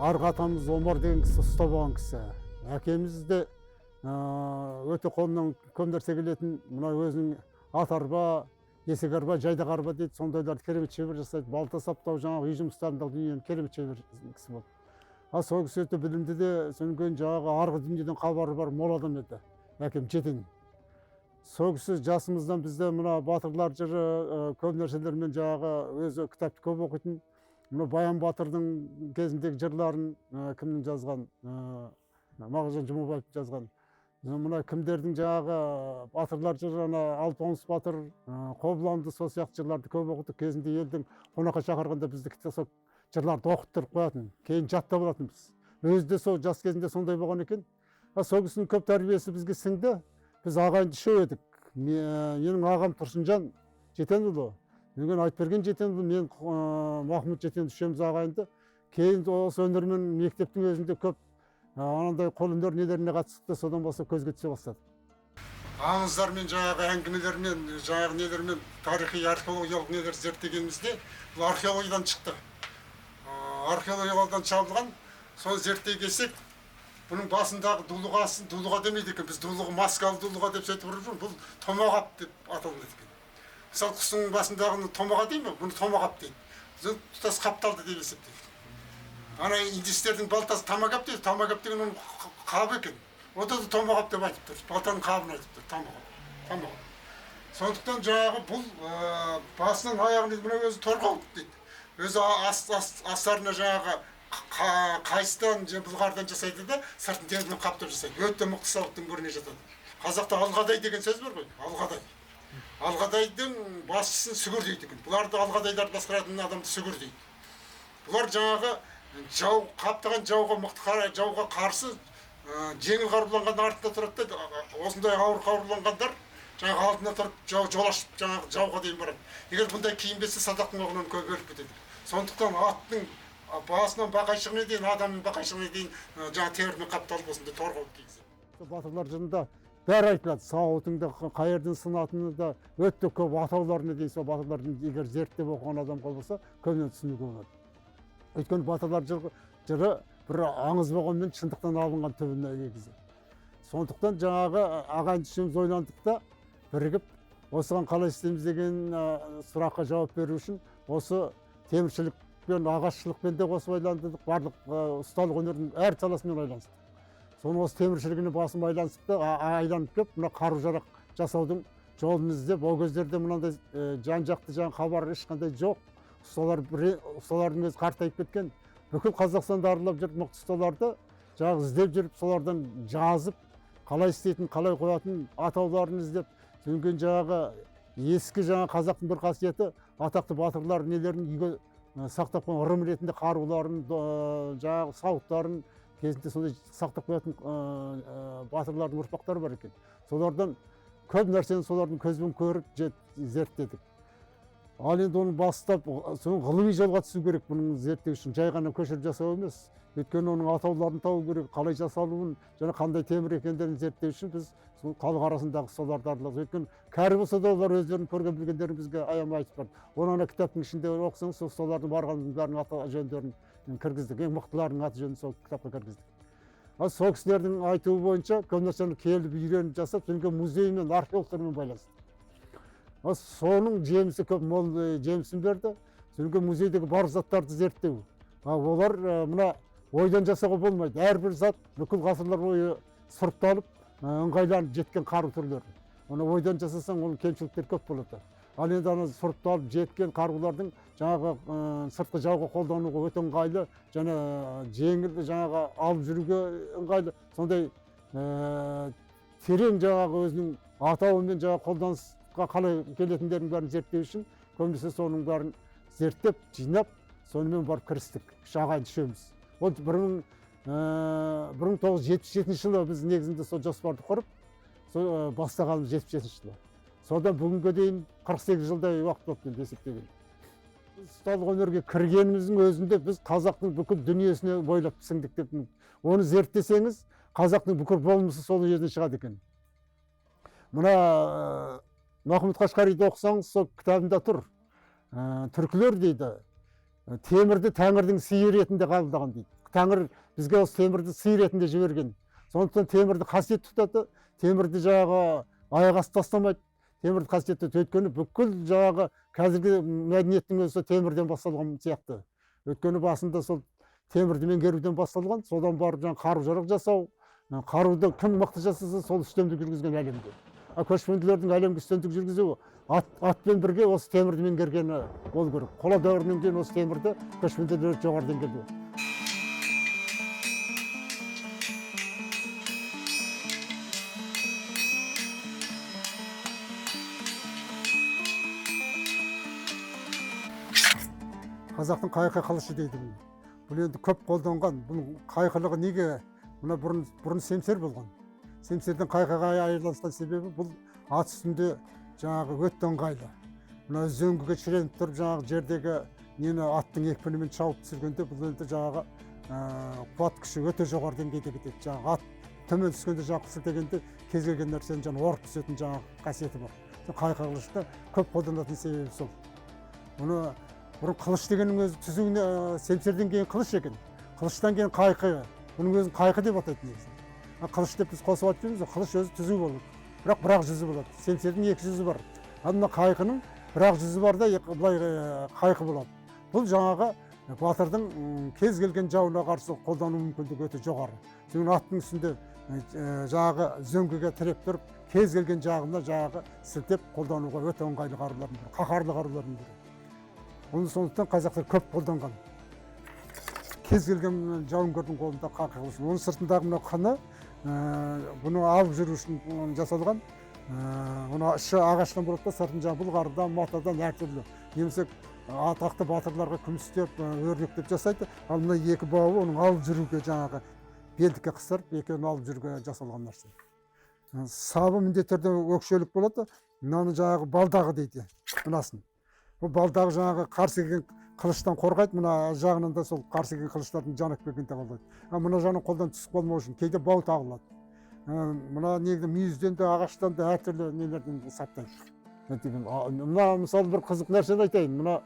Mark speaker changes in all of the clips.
Speaker 1: арғы атамыз Омар деген кісі ұста болған кісі. Әкеміз де өте қолынан көп нәрсе келетін, мына өзінің ат арба, есек арба, жайдақ арба дейді, сондайларды керемет шебер жасайды. Балта саптау, жаңағы үй жұмыстарындағы дүниені керемет шебер кісі болды. Сол кісі өте білімді де, сөнген жаңағы арғы дүниеден хабары бар мол адам еді. Әкем жетен. Сол кісі жасымыздан бізде мына батырлар жыры көп нәрселермен жаңағы өзі кітапты көп оқитын. Мына Баян батырдың кезіндегі жырларын кімнің жазған? Мағжан Жұмабаев жазған. Мына кімдердің жаңағы батырлар жыры, Алпамыс батыр, Қобыланды, сол сияқты жырларды көп оқыдық. Кезінде елдің қонаққа шақырғанда бізді сол жырларды оқыттырып қоятын. Кейін жаттап алатынбыз. Өзі де сол жас кезінде сондай болған екен. Сол кісінің көп тәрбиесі бізге сіңді. Біз ағайынды үшеу едік. Менің ағам Тұрсынжан Жетенұлы, мен Айтберген Жетенұлы, мен Махмұт Жетен үшеуміз ағайынды. Кейін осы өнермен мектептің өзінде көп анандай қолөнер нелеріне қатысты, содан басқа көзге түсе бастады. Аңыздармен, жаңағы әңгімелермен, жаңағы нелермен тарихи археологиялық нелер зерттегенімізде бұл археологиядан шықты. Археологиядан шабылған, соны зерттей келсек, бұның басындағы дулыға демейді екен, біз дулығы маскалы дулыға деп сөйтіп ұрып жүрміз, бұл томағап деп аталынады екен. Мысалы құстың басындағыны томаға дейді ме, бұны томағап дейді. Тұтас қапталды деп есептейді. Ана индистердің балтасы тамағап дейді, тамағап деген оның қабы екен. Ода да томағап деп айтып тұр, балтаның қабын айтып тұр, тамағап. Сондықтан жаңағы бұл басынан аяғын дейді, мына өзі торғауыт дейді. Өзі астарына жаңағы қайыстан, бұлғардан жасайды да, сыртын темірмен қаптап жасайды. Өте мықты сауыттың біріне жатады. Қазақта алғадай деген сөз бар ғой, алғадай. Алғадайдың басшысын сүгір дейді екен. Бұларды алғадайларды басқаратын адамды сүгір дейді. Бұлар жаңағы қаптаған жауға қарсы жеңіл қаруланған артында тұрады да, осындай ауыр қаруланғандар жаңағы алдына тұрып жол ашып жаңағы жауға дейін барады. Егер бұндай киінбесе садақтың оғынан көп өліп кетеді. Сондықтан аттың басынан бақайшығына дейін, адамның бақайшығына дейін жаңа темірмен қапталып осындай торғауыт кигізеді. Батырлар жырында бәрі айтылады. Сауытыңда қай жерден сынатыны да өте көп атауларына дейін сол батырлардың егер зерттеп оқыған адам болса, көбінен түсінуге болады. Өйткені батырлар жыры бір аңыз болғанмен шындықтан алынған түбіне негізі. Сондықтан жаңағы ағайын үшеуміз ойландық та бірігіп, осыған қалай істейміз деген сұраққа жауап беру үшін осы теміршілікпен, ағашшылықпен де қосып ойландық, барлық ұсталық өнердің әр саласымен ойланыстық. Соны осы теміршілігіне басым айланысып та айланып кеп, мына қару-жарақ жасаудың жолын іздеп, ол кездерде мынандай жан-жақты жаңа хабар ешқандай жоқ. Ұсталардың өзі қартайып кеткен. Бүкіл Қазақстанды аралап жүріп, мықты ұсталарды жаңағы іздеп жүріп, солардан жазып, қалай істейтін, қалай қоятын атауларын іздеп, сөнген жаңағы ескі жаңа қазақтың бір қасиеті, атақты батырлар нелерін үйге сақтап қойған ырым ретінде қаруларын, жаңағы сауыттарын кезінде сондай сақтап қоятын батырлардың ұрпақтары бар екен. Солардан көп нәрсені солардың көзбен көріп зерттедік. Ал енді оны бастап, соның ғылыми жолға түсу керек бұның зерттеу үшін. Жай ғана көшіріп жасау емес. Өйткені оның атауларын табу керек, қалай жасалуын, және қандай темір екендерін зерттеу үшін біз халық арасындағы соларды аралап. Өйткені кәрі болса да олар өздерін көрген білгендерін бізге аямай айтып барды. Оны ана кітаптың ішінде оқысаңыз, солардың барғанның бәрінің аты жөндерін кіргіздік. Ең мықтыларының аты жөнін сол кітапқа кіргіздік. Сол кісілердің айтуы бойынша көп нәрсені келіп үйреніп жасап, содан музей мен археологтармен байланысты. Соның жемісі көп мол жемісін берді. Содан музейдегі бар заттарды зерттеу. Олар мына ойдан жасауға болмайды. Әрбір зат бүкіл ғасырлар бойы сұрыпталып, ыңғайланып жеткен қару түрлері. Оны ойдан жасасаң, оның кемшіліктер көп болады. Ал енді ана сұрыпталып жеткен қарулардың жаңағы сыртқы жауға қолдануға өте ыңғайлы, және жеңіл жаңағы алып жүруге ыңғайлы. Сондай терең жаңағы өзінің атауымен жаңағы қолданысқа қалай келетіндерін бәрін зерттеу үшін көбінесе соның бәрін зерттеп, жинап, сонымен барып кірістік. Үш ағайын үшеуміз. Ол 1977 жылы біз негізінде сол жоспарды құрып, бастағанымыз 77 жылы. Содан бүгінге дейін 48 жылдай уақыт болып келді есептеген. Ұсталық өнерге кіргеніміздің өзінде біз қазақтың бүкіл дүниесіне бойлап сіңдік деп. Оны зерттесеңіз, қазақтың бүкіл болмысы сол жерден шығады екен. Мына Махмұт Қашқариді оқысаңыз, сол кітабында тұр. Түркілер дейді, темірді тәңірдің сыйы ретінде қабылдаған дейді. Тәңір бізге осы темірді сый ретінде жіберген. Сондықтан темірді қасиет тұтады, темірді жаңағы аяқ асты тастамайды. Темірді қасиетті өйткені бүкіл жаңағы қазіргі мәдениеттің өзі темірден басталған сияқты. Өйткені басында сол темірді меңгеруден басталған, содан барып жаңағы қару-жарақ жасау, қаруды кім мықты жасаса сол үстемдік жүргізген әлемде. Көшпенділердің әлемге үстемдік жүргізуі атпен бірге осы темірді меңгергені болу керек. Қола дәуірінен кейін осы темірді көшпенділер жоғары деңгейде. Қазақтың қайқы қылышы дейді. Бұл енді көп қолданған. Бұның қайқылығы неге? Мына бұрын семсер болған. Семсерден қайқыға айырылысқан себебі бұл ат үстінде жаңағы өте ыңғайлы. Мына үзеңгіге шіреніп тұрып жаңағы жердегі нені аттың екпінімен шауып түсіргенде бұл енді жаңағы қуат күші өте жоғары деңгейде кетеді. Жаңағы ат төмен түскенде жаңағы сілтегенде кез келген нәрсені жаңағы орып түсетін жаңағы қасиеті бар. Қайқы қылышта көп қолданатын себебі сол. Бұны бұрын қылыш дегеннің өзі түзуіне семсерден кейін қылыш екен. Қылыштан кейін қайқы. Бұның өзін қайқы деп атайды негізі. Қылыш деп біз қосып айтпаймыз, қылыш өзі түзу болады. Бірақ жүзі болады. Семсердің екі жүзі бар. Мына қайқының бірақ жүзі бар да былай қайқы болады. Бұл жаңағы батырдың кез келген жауына қарсы қолдану мүмкіндігі өте жоғары. Соның аттың үстінде жаңағы зөңгіге тіреп тұрып, кез келген жағына жаңағы сілтеп қолдануға өте ыңғайлы қарулардың бірі, қаһарлы қарулардың бірі. Оны сондықтан қазақтар көп қолданған. Кез келген жауынгердің қолында қайқы қылыш. Оның сыртындағы мына қаны бұны алып жүру үшін жасалған. Оны іші ағаштан болады да, сыртын жаңағы бұлғардан, матадан әртүрлі. Немесе атақты батырларға күмістеп, өрнектеп жасайды. Ал мына екі бауы оның алып жүруге жаңағы белдікке қыстырып, екеуін алып жүруге жасалған нәрсе. Сабы міндетті түрде өкшелік болады. Мынаны жаңағы балдағы дейді, мынасын. Бұл балдағы жаңағы қарсы келген қылыштан қорғайды, мына жағынан да сол қарсы келген қылыштардың жанып келгенде қолдайды. Мына жағынан қолдан түсіп қалмау үшін кейде бау тағылады. Мына негізі мүйізден де ағаштан да әртүрлі нелерден сақтайды. Мына мысалы бір қызық нәрсені айтайын. Мына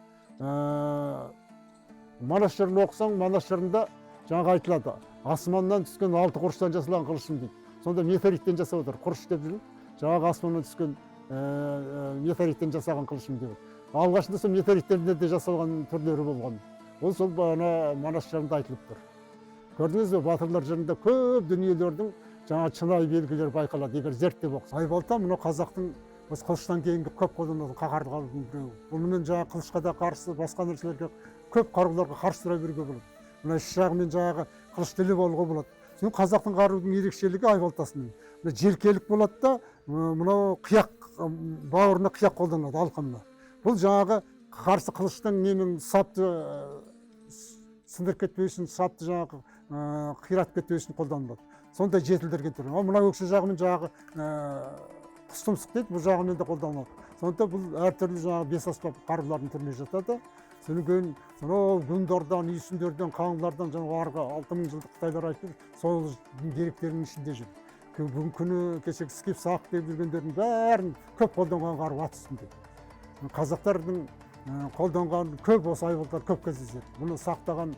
Speaker 1: Манас жырын оқысаң, Манас жырында жаңағы айтылады. Асманнан түскен 6 құрыштан жасалған қылышым дейді. Сонда метеориттен жасап отыр. Құрыш деп жүрген. Жаңағы асманнан түскен метеориттен жасаған қылышым деп. Алғашында сол метеориттерден де жасалған түрлері болған. Ол сол Манас жырында айтылып тұр. Көрдіңіз бе, батырлар жырында көп дүниелердің жаңа шынайы белгілері байқалады, егер зерттеп оқыса. Айбалта мына қазақтың осы қылыштан кейінгі көп қолданатын қаһарлы қарудың біреуі. Бұнымен жаңа қылышқа да қарсы, басқа нәрселерге көп қаруларға қарсы тұра беруге болады. Мына іш жағымен жаңағы қылыш тілі болуға болады. Соның қазақтың қарудың ерекшелігі айбалтасының. Мына желкелік болады да, мынау қияқ, бауырына қияқ қолданады, алқымына. Бұл жаңағы қарсы қылыштың немен сапты сындырып кетпеу үшін, сапты жаңағы қират кетпеу үшін қолданылады. Сондай жетілдірген түрі. Мына өкше жағымен жаңағы құстұмсық дейді, бұл жағымен де қолданылады. Сондықтан бұл әртүрлі жаңағы бес аспап қарулардың түріне жатады. Содан кейін сонау гүндордан, үйсіндерден, қаңлардан жаңағы арғы 6000 жылдық Қытайлар айтып, сол деректерінің ішінде жүр. Бүгін күні кешегі скиф сақ деп жүргендердің бәрін көп қолданған қару ат үстінде. Қазақтардың қолданған көп осы айбалтар көп кездеседі. Бұны сақтаған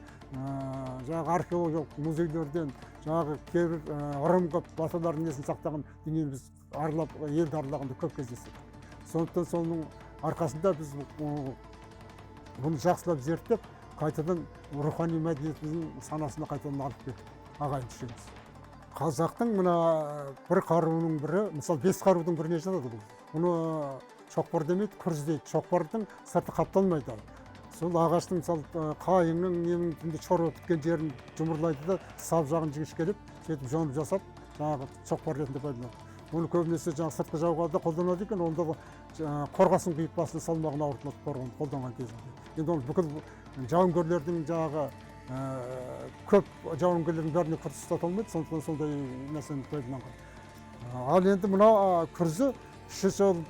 Speaker 1: жаңағы археологиялық музейлерден, жаңағы кейбір ырымғы батырлардың несін сақтаған дүниені біз аралап, елді аралағанда көп кездеседі. Сондықтан соның арқасында біз бұны жақсылап зерттеп, қайтадан рухани мәдениетіміздің санасына қайтадан алып кетіп ағайын түсеміз. Қазақтың мына бір қаруының бірі, мысалы 5 қарудың біріне жатады бұл. Бұны шоқпар демейді, күрз дейді. Шоқпардың сырты қапталмайды. Сол ағаштың мысалы қайыңның немінде чорва біткен жерін жұмырлайды да сап жағын жіңішкелеп, сөйтіп жонып жасап, жаңағы шоқпар ретінде пайдаланады. Оны көбінесе жаңағы сыртқы жауға да қолданады екен, онда қорғасын құйып басына салмағын ауыртылады қолданған кезінде. Енді оны бүкіл жауынгерлердің жаңағы көп жауынгерлердің бәріне күрз ұстата алмайды, сондықтан сондай нәрсені пайдаланған. Ал енді мына күрзі іші сол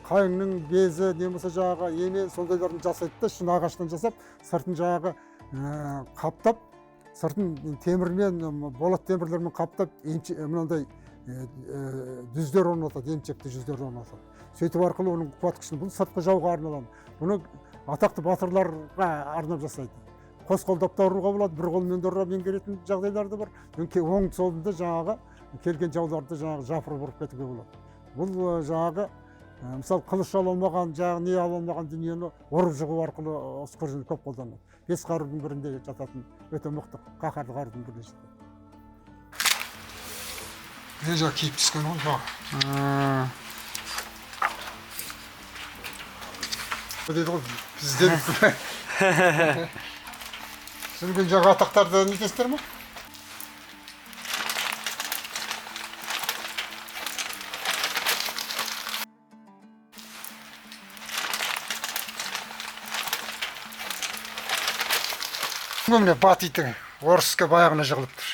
Speaker 1: қайыңның безі немесе жаңағы емен сондайларын жасайды да, ішін ағаштан жасап, сыртын жаңағы қаптап, сыртын темірмен, болат темірлермен қаптап, мынандай дүздер орнатады, емчекті жүздер орнатады. Сөйтіп арқылы оның қуат күшін, бұл сыртқы жауға арналған. Бұны атақты батырларға арнап жасайды. қос қолдап та ұруға болады, бір қолмен де ұра меңгеретін жағдайлар да бар. Оң солында жаңағы келген жауларды жаңағы жапырып ұрып кетуге болады. Бұл жаңағы мысалы қылыш ала алмаған, жаңағы не ала алмаған дүниені ұрып жығу арқылы ұсқыр жүзін көп қолданады. Бес қарудың бірінде жататын өте мықты қаһарлы қарудың бірінші. Не жағы киіп түскен ғой жағы. Дейді ғой бізден сүрген жағы атақтарды нетесіздер ма? Міне бат иті орысқа баяғына жығылып тұр.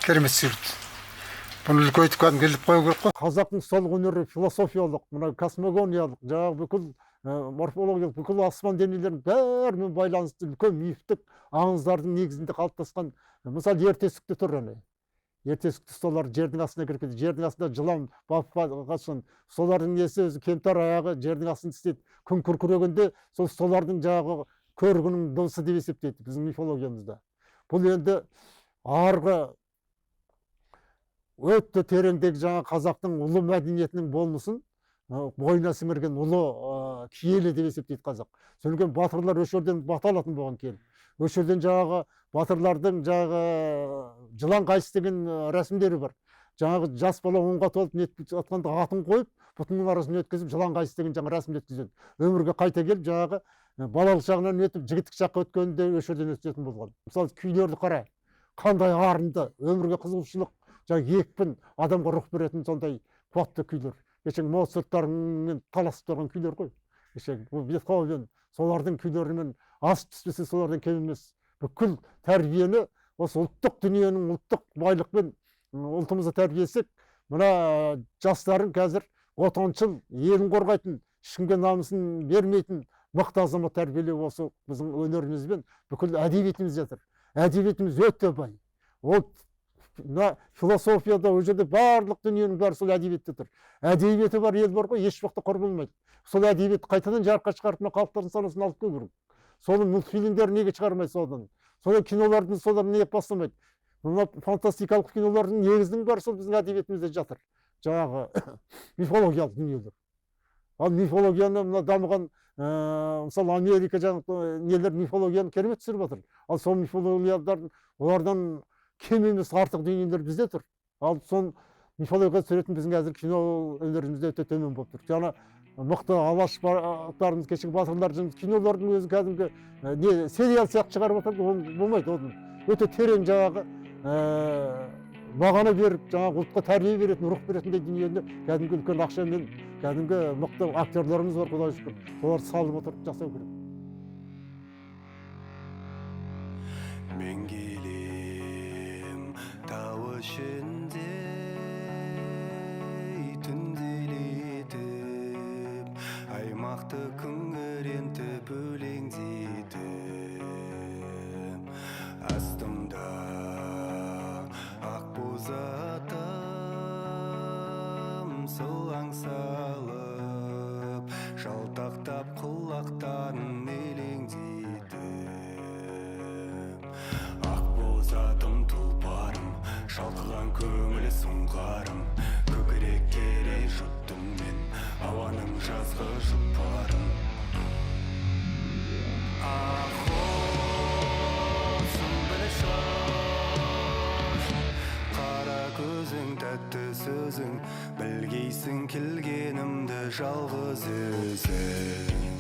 Speaker 1: Керемет сүрді. Бұны үлкейтіп келіп қою керек қой. Қазақтың ұсталық өнері философиялық, мына космогониялық, жаңағы бүкіл морфологиялық, бүкіл аспан денелерінің бәрімен байланысты үлкен мифтік аңыздардың негізінде қалыптасқан, мысалы ертесікте тұр әне. Ертесікті солар жердің астына кіріп кетеді. Жердің астында жылан қашқан. Солардың несі өзі кемтар аяғы жердің астында істейді. Күн күркірегенде солардың жаңағы көргінің дыбысы деп есептейді біздің мифологиямызда. Бұл енді арғы өтті тереңдегі жаңа қазақтың ұлы мәдениетінің болмысын бойына сіңірген ұлы киелі деп есептейді қазақ. Сондықтан батырлар өш жерден бата алатын болған киелі. Өш жерден жаңағы батырлардың жаңағы жылан қайыс деген рәсімдері бар. Жаңағы жас бала онға толып нетіп жатқанда атын қойып, бұтының арасын өткізіп, жылан қайыс деген жаңа рәсімді өткізеді. Өмірге қайта келіп, жаңағы балалық шағынан өтіп, жігіттік шаққа өткенде өш жерден өтетін болған. Мысалы күйлерді қара, қандай арынды, өмірге қызығушылық, жаңағы екпін, адамға рух беретін сондай қуатты күйлер. Кешегі Моцарттармен таласып тұрған күйлер ғой. Кешегі Бетховен, солардың күйлерімен ас түспесе солардан кем емес. Бүкіл тәрбиені осы ұлттық дүниенің ұлттық байлықпен ұлтымызды тәрбиесек, мына жастарын қазір отаншыл, елін қорғайтын, ешкімге намысын бермейтін мықты азамат тәрбиелеу осы біздің өнерімізбен бүкіл әдебиетіміз жатыр. Әдебиетіміз өте бай. Ол философияда, ол жерде барлық дүниенің бәрі сол әдебиетте тұр. Әдебиеті бар ел бар ғой, еш уақытта құр болмайды. Сол әдебиет қайтадан жарыққа шығарып, халықтардың санасын алып келу керек. Соның мультфильмдер неге шығармайды содан? Содан кинолардың соларын неге бастамайды? Мына фантастикалық кинолардың негізінің бәрі сол біздің әдебиетімізде жатыр. Жаңағы мифологиялық дүниелер. Ал мифологияны мына дамыған мысалы Америка жаңағы нелер мифологияны керемет түсіріп жатыр. Ал сол мифологиялардың олардан кем емес артық дүниелер бізде тұр. Ал сон мифология түсіретін біздің қазір кино өнерімізде өте төмен болып тұр. Жаңа мықты алаштарымыз, кешегі батырлардың кинолардың өзі кәдімгі сериал сияқты шығарып жатыр, ол болмайды. Ол өте терең жаңағы бағаны беріп, жаңағы ұлтқа тәрбие беретін, рух беретіндей дүниені кәдімгі үлкен ақшамен кәдімгі мықты актерларымыз бар, құдай шүкір. Соларды салып отырып жасау керек.
Speaker 2: Мен келем тау ішінде түнделетіп, аймақты күңірентіп өлеңдетіп, астымда ақ боз атым сылаң салып, жалтақтап құлақтарын елеңдетіп, ақ боз атым тұлпарым, шалқыған көңілі сұңқарым, көкірек керей жұттым мен ауаның жазғы жұпарым. Ақ olsun білі шаш, қара көзің, тәтті сөзің, білгейсің келгенімді жалғыз өзің.